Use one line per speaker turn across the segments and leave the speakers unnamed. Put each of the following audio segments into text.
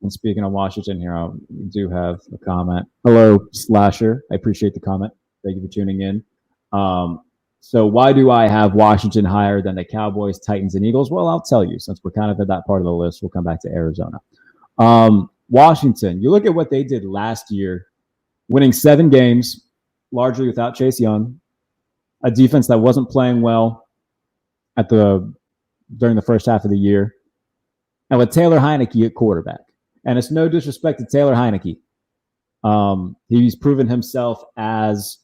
And speaking of Washington here, we do have a comment. Hello, Slasher. I appreciate the comment. Thank you for tuning in. So why do I have Washington higher than the Cowboys, Titans, and Eagles? Well, I'll tell you, since we're kind of at that part of the list, we'll come back to Arizona. Washington, you look at what they did last year, winning 7 games, largely without Chase Young, a defense that wasn't playing well during the first half of the year, and with Taylor Heineke at quarterback. And it's no disrespect to Taylor Heineke. He's proven himself as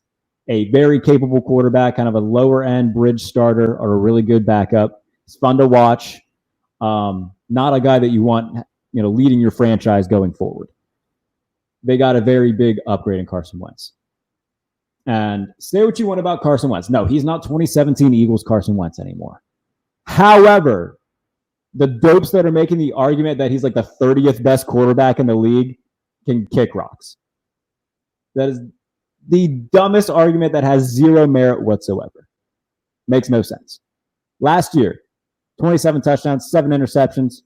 a very capable quarterback, kind of a lower-end bridge starter or a really good backup. It's fun to watch. Not a guy that you want, leading your franchise going forward. They got a very big upgrade in Carson Wentz. And say what you want about Carson Wentz. No, he's not 2017 Eagles Carson Wentz anymore. However, the dopes that are making the argument that he's like the 30th best quarterback in the league can kick rocks. That is the dumbest argument that has zero merit whatsoever. Makes no sense. Last year, 27 touchdowns, 7 interceptions,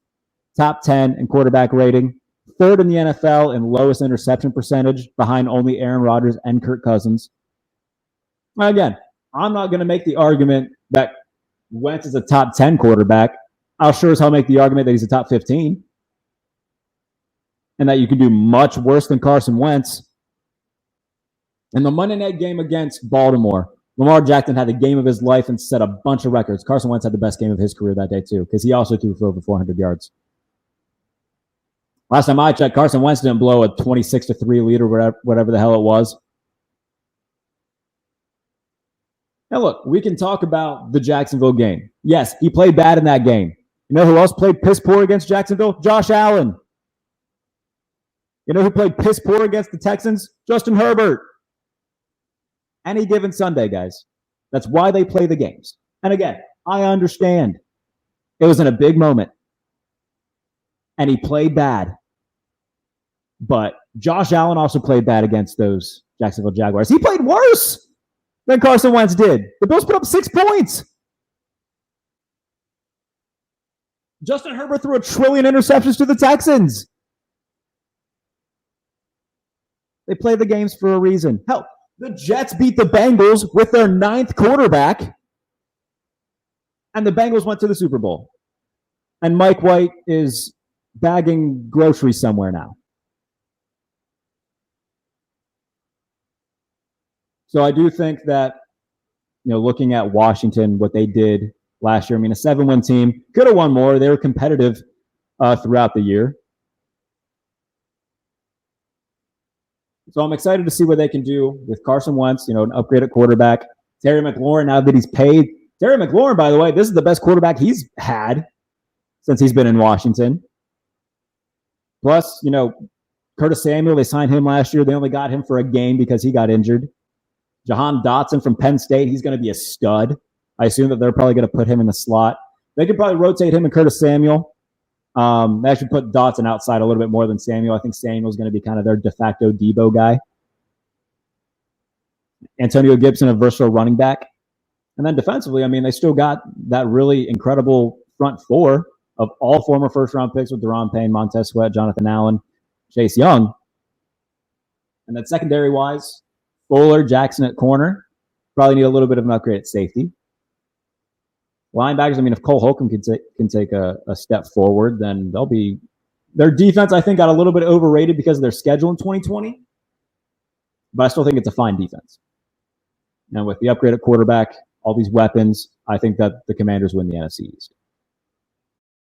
top 10 in quarterback rating, 3rd in the NFL in lowest interception percentage, behind only Aaron Rodgers and Kirk Cousins. Again, I'm not going to make the argument that Wentz is a top 10 quarterback. I'll sure as hell make the argument that he's a top 15 and that you can do much worse than Carson Wentz. In the Monday night game against Baltimore, Lamar Jackson had the game of his life and set a bunch of records. Carson Wentz had the best game of his career that day too, because he also threw for over 400 yards. Last time I checked, Carson Wentz didn't blow a 26-3 lead or whatever the hell it was. Now look, we can talk about the Jacksonville game. Yes, he played bad in that game. You know who else played piss poor against Jacksonville? Josh Allen. You know who played piss poor against the Texans? Justin Herbert. Any given Sunday, guys. That's why they play the games. And again, I understand. It was in a big moment. And he played bad. But Josh Allen also played bad against those Jacksonville Jaguars. He played worse than Carson Wentz did. The Bills put up 6 points. Justin Herbert threw 1 trillion interceptions to the Texans. They play the games for a reason. Hell, the Jets beat the Bengals with their 9th quarterback, and the Bengals went to the Super Bowl. And Mike White is bagging groceries somewhere now. So I do think that, looking at Washington, what they did last year, a 7-win team, could have won more. They were competitive throughout the year. So I'm excited to see what they can do with Carson Wentz, an upgraded quarterback. Terry McLaurin, now that he's paid. Terry McLaurin, by the way, this is the best quarterback he's had since he's been in Washington. Plus, Curtis Samuel, they signed him last year. They only got him for a game because he got injured. Jahan Dotson from Penn State, he's going to be a stud. I assume that they're probably going to put him in the slot. They could probably rotate him and Curtis Samuel. They actually put Dotson outside a little bit more than Samuel. I think Samuel's going to be kind of their de facto Debo guy. Antonio Gibson, a versatile running back. And then defensively, they still got that really incredible front four of all former first-round picks with Deron Payne, Montez Sweat, Jonathan Allen, Chase Young. And then secondary-wise, Fuller, Jackson at corner. Probably need a little bit of an upgrade at safety. Linebackers, if Cole Holcomb can take a step forward, then they'll be... Their defense, I think, got a little bit overrated because of their schedule in 2020. But I still think it's a fine defense. And with the upgraded quarterback, all these weapons, I think that the Commanders win the NFC East.